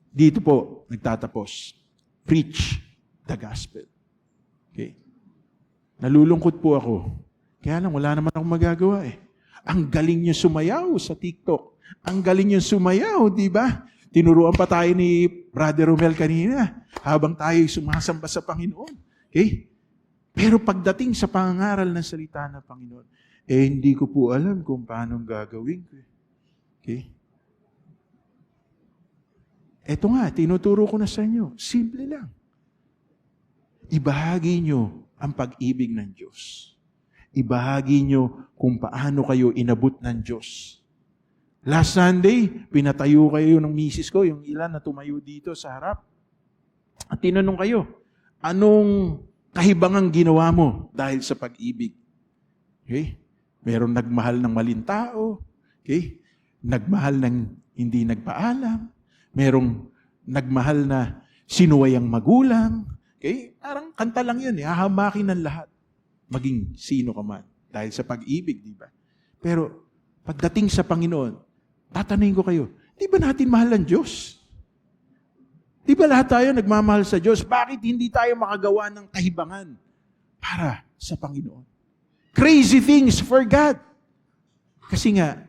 S1: dito po, nagtatapos. Preach the gospel. Okay? Nalulungkot po ako. Kaya lang, wala naman akong magagawa eh. Ang galing niyo sumayaw sa TikTok. Ang galing niyo sumayaw, di ba? Tinuruan pa tayo ni Brother Romel kanina habang tayo sumasamba sa Panginoon. Okay? Pero pagdating sa pangangaral ng salita ng Panginoon, hindi ko po alam kung paano gagawin ko. Okay? Eto nga, tinuturo ko na sa inyo. Simple lang. Ibahagi nyo ang pag-ibig ng Diyos. Ibahagi nyo kung paano kayo inabot ng Diyos. Last Sunday, pinatayo kayo ng misis ko, yung ilan na tumayo dito sa harap. At tinanong kayo, anong kahibangang ginawa mo dahil sa pag-ibig? Okay? Merong nagmahal ng maling tao. Okay? Nagmahal ng hindi nagpaalam. Merong nagmahal na sinuwayang magulang. Okay? Parang kanta lang yun. Hahamakin ng lahat. Maging sino ka man. Dahil sa pag-ibig, di ba? Pero pagdating sa Panginoon, tatanungin ko kayo, di ba natin mahal ang Diyos? Di ba lahat tayo nagmamahal sa Diyos? Bakit hindi tayo makagawa ng kahibangan para sa Panginoon? Crazy things for God. Kasi nga,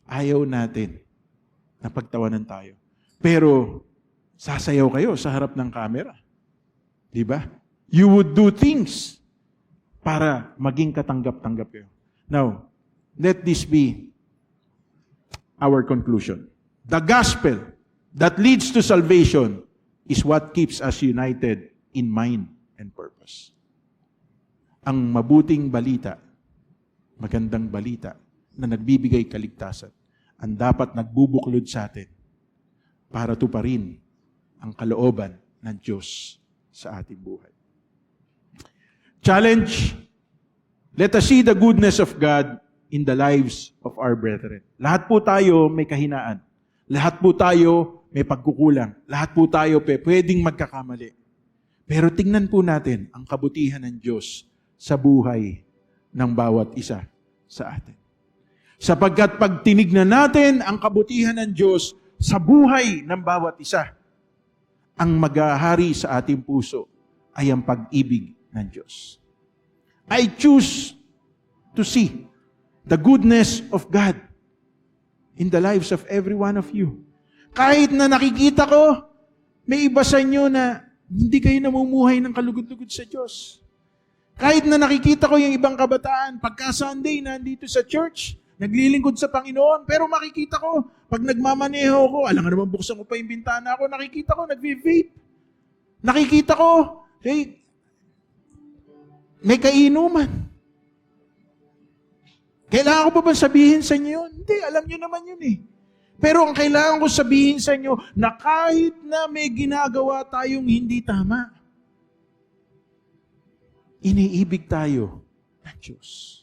S1: ayaw natin na pagtawanan tayo. Pero, sasayaw kayo sa harap ng camera. Di ba? You would do things para maging katanggap-tanggap kayo. Now, let this be our conclusion. The gospel that leads to salvation is what keeps us united in mind and purpose. Ang mabuting balita, magandang balita, na nagbibigay kaligtasan, ang dapat nagbubuklod sa atin para tuparin ang kalooban ng Diyos sa ating buhay. Challenge, let us see the goodness of God in the lives of our brethren. Lahat po tayo may kahinaan. Lahat po tayo may pagkukulang. Lahat po tayo pwedeng magkakamali. Pero tingnan po natin ang kabutihan ng Diyos sa buhay ng bawat isa sa atin. Sapagkat pag tinignan natin ang kabutihan ng Diyos sa buhay ng bawat isa, ang maghahari sa ating puso ay ang pag-ibig ng Diyos. I choose to see the goodness of God in the lives of every one of you. Kahit na nakikita ko, may iba sa inyo na hindi kayo namumuhay ng kalugod-lugod sa Diyos. Kahit na nakikita ko yung ibang kabataan, pagka Sunday, nandito sa church, naglilingkod sa Panginoon, pero makikita ko, pag nagmamaneho ko, alam nga naman, buksan ko pa yung bintana ko, nakikita ko, nagvi-vape. Nakikita ko, hey, may kainuman. Kailangan ko pa ba sabihin sa inyo yun? Hindi, alam nyo naman yun eh. Pero ang kailangan ko sabihin sa inyo, na kahit na may ginagawa tayong hindi tama, iniibig tayo ng Diyos.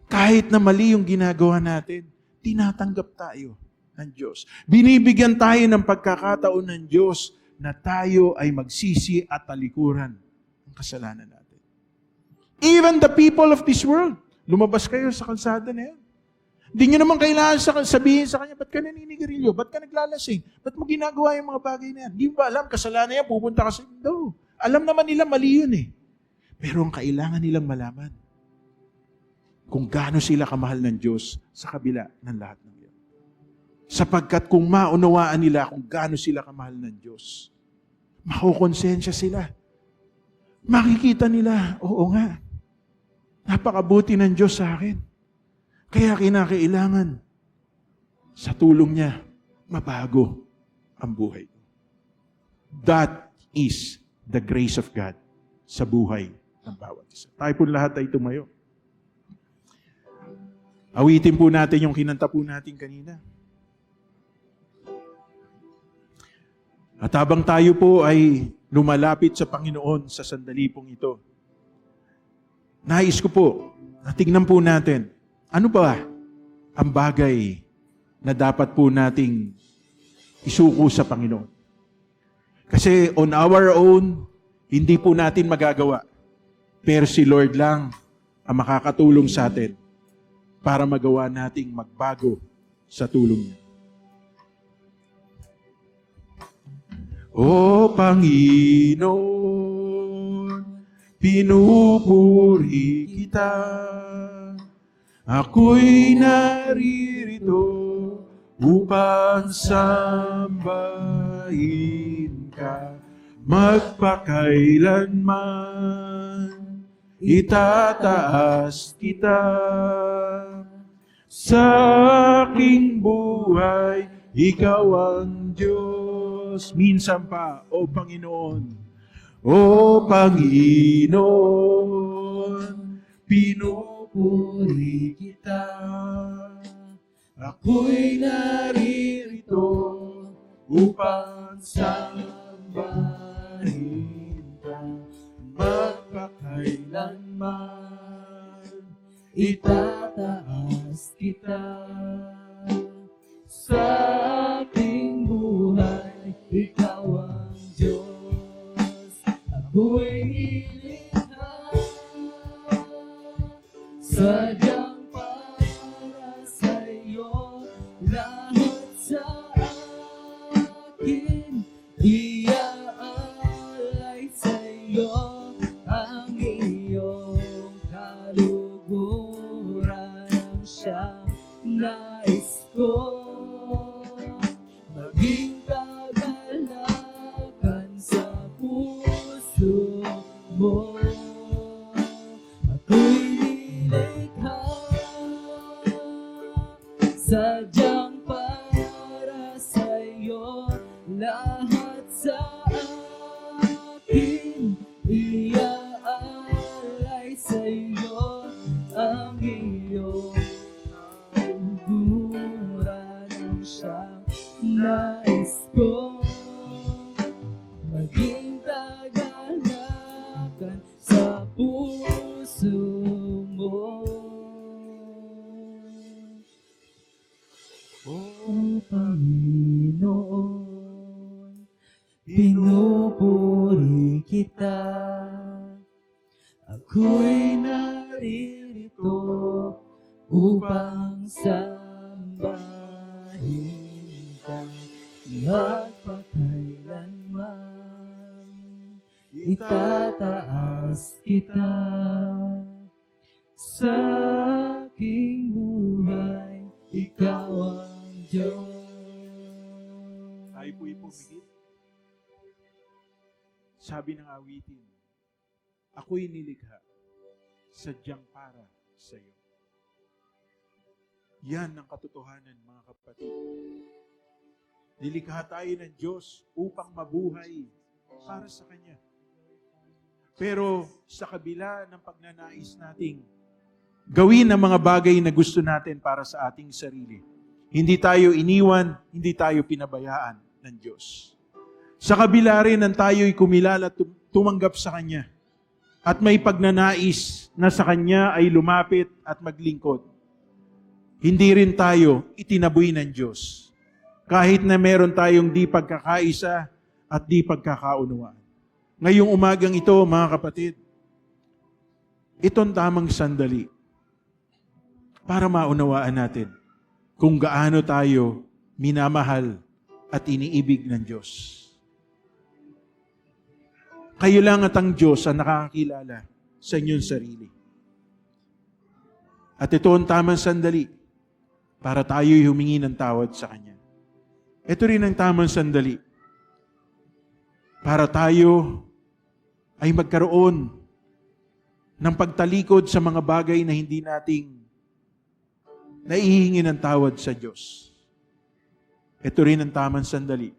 S1: Kahit na mali yung ginagawa natin, tinatanggap tayo ng Diyos. Binibigyan tayo ng pagkakataon ng Diyos na tayo ay magsisi at talikuran ang kasalanan natin. Even the people of this world, lumabas kayo sa kalsada na yan. Hindi nyo naman kailangan sabihin sa kanya, ba't ka naninigarilyo? Ba't ka naglalasing? Ba't mo ginagawa yung mga bagay na yan? Hindi mo ba alam, kasalanan yan, pupunta ka sa... No. Alam naman nila, mali yun eh. Pero ang kailangan nilang malaman, kung gaano sila kamahal ng Diyos sa kabila ng lahat ng yan. Sapagkat kung maunawaan nila kung gaano sila kamahal ng Diyos, makukonsensya sila. Makikita nila, oo nga, napakabuti ng Diyos sa akin. Kaya kinakailangan sa tulong niya, mabago ang buhay. That is the grace of God sa buhay ng bawat isa. Tayo po lahat ay tumayo. Awitin po natin yung kinanta po natin kanina. At habang tayo po ay lumalapit sa Panginoon sa sandali pong ito, nais ko po, tingnan po natin, ano ba ang bagay na dapat po nating isuko sa Panginoon? Kasi on our own, hindi po natin magagawa. Pero si Lord lang ang makakatulong sa atin para magawa nating magbago sa tulong niya. O Panginoon, pinupuri kita. Ako'y naririto upang sambahin ka. Magpakailanman itataas kita. Sa aking buhay, ikaw ang Diyos. Minsan pa, O Panginoon, O Panginoon, pinupuri kita. Ako'y naririto upang sambahin ka. Magpakailanman itataas kita. Sa ating buhay, ikaw ang Diyos. Ako'y nilikha
S2: Nais ko maging kagalakan sa puso mo. Ako'y nilikha sadyang para sa'yo. Lahat sa akin iaalay sa'yo. Ang iyong mura ng siyang nais ko maging kagalakan sa puso mo. O Panginoon, pinupuri kita. Ako'y naririto upang sambahin ka. Magpakailanman itataas kita sa aking buhay. Ikaw ang Diyos.
S1: Tayo po'y pumigit. Sabi ng awitin, ako'y nilikha sadyang para sa iyo. Yan ang katotohanan, mga kapatid. Nilikha tayo ng Diyos upang mabuhay para sa Kanya. Pero sa kabila ng pagnanais nating gawin ang mga bagay na gusto natin para sa ating sarili, hindi tayo iniwan, hindi tayo pinabayaan ng Diyos. Sa kabila rin ng tayo'y kumilala at tumanggap sa Kanya at may pagnanais na sa Kanya ay lumapit at maglingkod, hindi rin tayo itinaboy ng Diyos. Kahit na meron tayong di pagkakaisa at di pagkakaunawaan. Ngayong umagang ito, mga kapatid, itong tamang sandali para maunawaan natin kung gaano tayo minamahal at iniibig ng Diyos. Kayo lang at ang Diyos ang nakakakilala sa inyong sarili. At ito ang tamang sandali para tayo'y humingi ng tawad sa Kanya. Ito rin ang tamang sandali para tayo ay magkaroon ng pagtalikod sa mga bagay na hindi nating naihingi ng tawad sa Diyos. Ito rin ang tamang sandali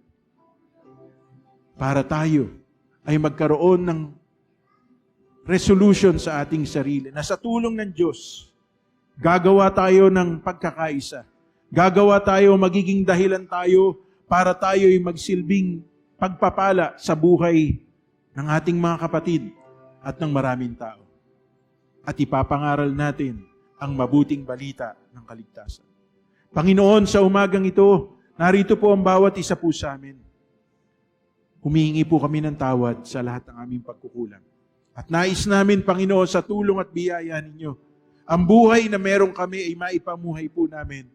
S1: para tayo ay magkaroon ng resolution sa ating sarili na sa tulong ng Diyos, gagawa tayo ng pagkakaisa. Gagawa tayo, magiging dahilan tayo para tayo'y magsilbing pagpapala sa buhay ng ating mga kapatid at ng maraming tao. At ipapangaral natin ang mabuting balita ng kaligtasan. Panginoon, sa umagang ito, narito po ang bawat isa po sa amin. Humihingi po kami ng tawad sa lahat ng aming pagkukulang. At nais namin, Panginoon, sa tulong at biyaya ninyo, ang buhay na meron kami ay maipamuhay po namin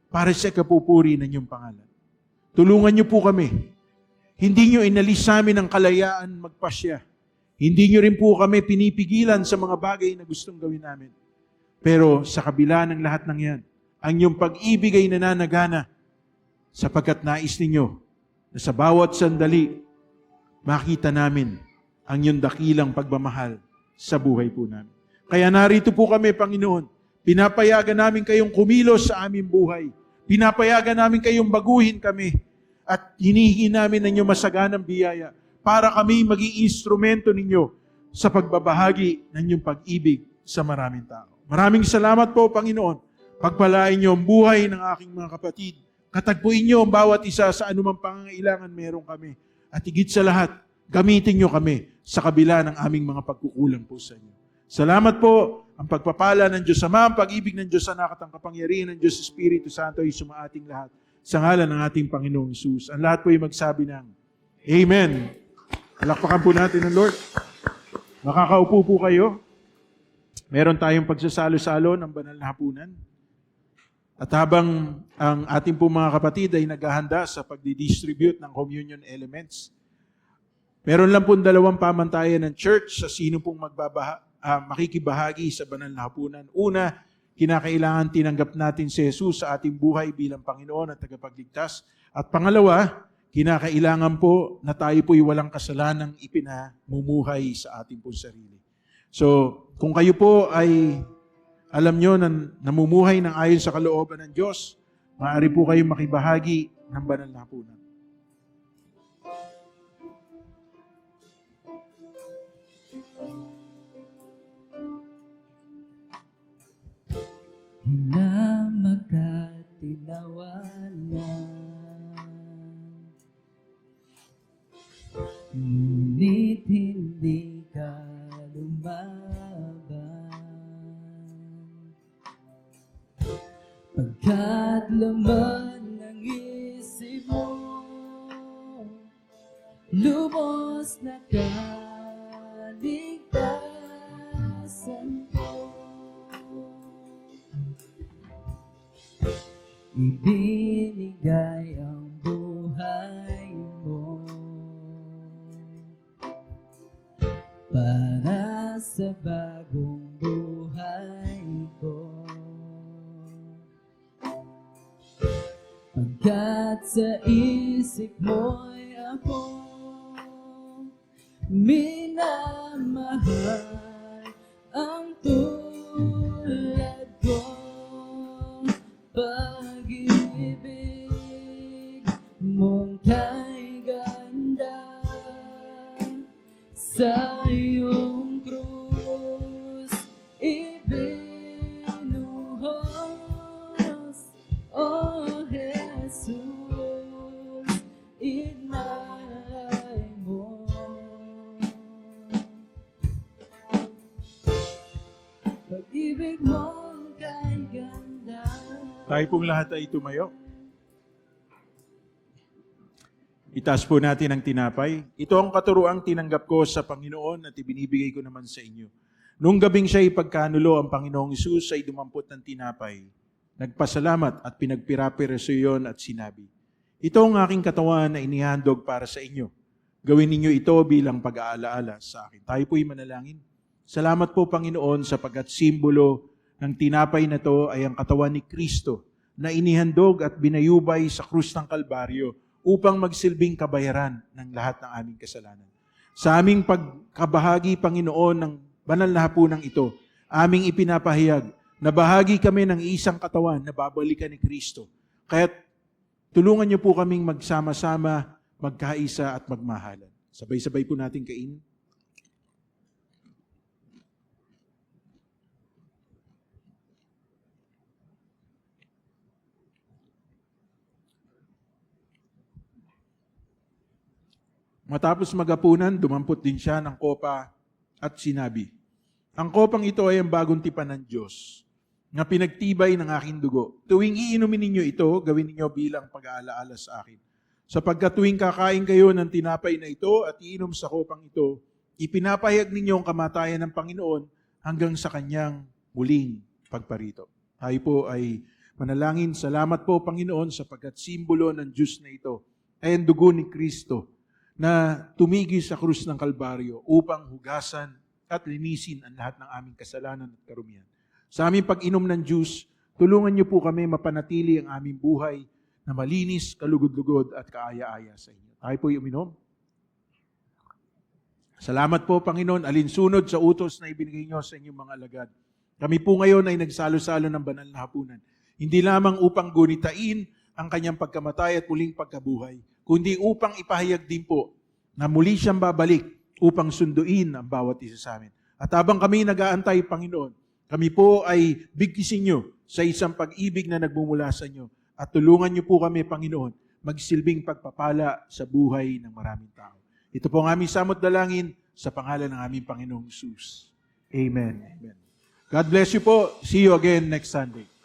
S1: para sa kapupuri ng inyong pangalan. Tulungan niyo po kami. Hindi niyo inalis sa amin ang kalayaan magpasya. Hindi niyo rin po kami pinipigilan sa mga bagay na gustong gawin namin. Pero sa kabila ng lahat ng yan, ang inyong pag-ibig ay nananagana sapagkat nais ninyo na sa bawat sandali, makita namin ang inyong dakilang pagmamahal sa buhay po namin. Kaya narito po kami, Panginoon. Pinapayagan namin kayong kumilos sa aming buhay. Pinapayagan namin kayong baguhin kami. At hinihingi namin ng inyong masaganang biyaya para kami maging instrumento ninyo sa pagbabahagi ng inyong pag-ibig sa maraming tao. Maraming salamat po, Panginoon. Pagpalain niyo ang buhay ng aking mga kapatid. Katagpuin niyo ang bawat isa sa anumang pangangailangan meron kami. At higit sa lahat, gamitin niyo kami sa kabila ng aming mga pagkukulang po sa inyo. Salamat po. Ang pagpapala ng Diyos Ama, ang pag-ibig ng Diyos Anak at ang kapangyarihan ng Diyos Espiritu Santo ay sumaating lahat sa ngalan ng ating Panginoong Hesus. Ang lahat po ay magsabi ng Amen. Palakpakan po natin ng Lord. Makakaupo po kayo. Meron tayong pagsasalo-salo ng banal na hapunan. At habang ang ating po mga kapatid ay naghahanda sa pagdidistribute ng communion elements, meron lang po 2 pamantayan ng church sa sino pong makikibahagi sa banal na hapunan. Una, kinakailangan tinanggap natin si Jesus sa ating buhay bilang Panginoon at tagapagligtas. At pangalawa, kinakailangan po na tayo po'y walang kasalanang ipinamumuhay sa ating pong sarili. So, kung kayo po ay alam nyo na namumuhay ng ayon sa kalooban ng Diyos, maaari po kayong makibahagi ng banal na hapunan.
S2: Hinamag at tinawanan, ngunit hindi ka lumaban. Pagkat laman ng isip mo, lubos na kaligtasan ko. Ibinigay ang buhay mo para sa bagong buhay ko. Pagkat sa isip mo'y ako minamahal ang tulad ko. Pag-ibig mong kay ganda sa iyong krus ibinuhos, O Jesus, inalay mo. Pag-ibig mong kay ganda.
S1: Tayo pong lahat ay tumayo. Itaas po natin ang tinapay. Ito ang katuruang tinanggap ko sa Panginoon at ibinibigay ko naman sa inyo. Nung gabing siya ipagkanulo, ang Panginoong Hesus ay dumampot ng tinapay. Nagpasalamat at pinagpirapiraso yun at sinabi, ito ang aking katawan na inihandog para sa inyo. Gawin ninyo ito bilang pag-aalaala sa akin. Tayo po'y manalangin. Salamat po, Panginoon, sapagkat simbolo ng tinapay na to ay ang katawan ni Kristo na inihandog at binayubay sa krus ng Kalbaryo upang magsilbing kabayaran ng lahat ng aming kasalanan. Sa aming pagkabahagi, Panginoon, ng banal na hapunang ito, aming ipinapahayag na bahagi kami ng isang katawan na babalikan ni Kristo. Kaya't tulungan niyo po kaming magsama-sama, magkaisa at magmahalan. Sabay-sabay po natin kainin. Matapos magapunan, dumampot din siya ng kopa at sinabi, ang kopang ito ay ang bagong tipan ng Diyos, na pinagtibay ng aking dugo. Tuwing iinumin ninyo ito, gawin ninyo bilang pag-aalaala sa akin. Sapagkat tuwing kakain kayo ng tinapay na ito at iinom sa kopang ito, ipinapahayag ninyo ang kamatayan ng Panginoon hanggang sa kanyang muling pagparito. Tayo po ay manalangin. Salamat po, Panginoon, sapagkat simbolo ng Diyos na ito ay ang dugo ni Kristo, na tumigi sa krus ng Kalbaryo upang hugasan at linisin ang lahat ng aming kasalanan at karumihan. Sa aming pag-inom ng juice, tulungan niyo po kami mapanatili ang aming buhay na malinis, kalugod-lugod at kaaya-aya sa inyo. Tayo po uminom. Salamat po, Panginoon, alinsunod sa utos na ibinigay niyo sa inyong mga alagad. Kami po ngayon ay nagsalo-salo ng banal na hapunan. Hindi lamang upang gunitain ang kanyang pagkamatay at muling pagkabuhay, kundi upang ipahayag din po na muli siyang babalik upang sunduin ang bawat isa sa amin. At habang kami nag-aantay, Panginoon, kami po ay bigkisin niyo sa isang pag-ibig na nagmumula sa inyo at tulungan niyo po kami, Panginoon, magsilbing pagpapala sa buhay ng maraming tao. Ito po ang aming samot dalangin sa pangalan ng aming Panginoong Jesus. Amen. Amen. God bless you po. See you again next Sunday.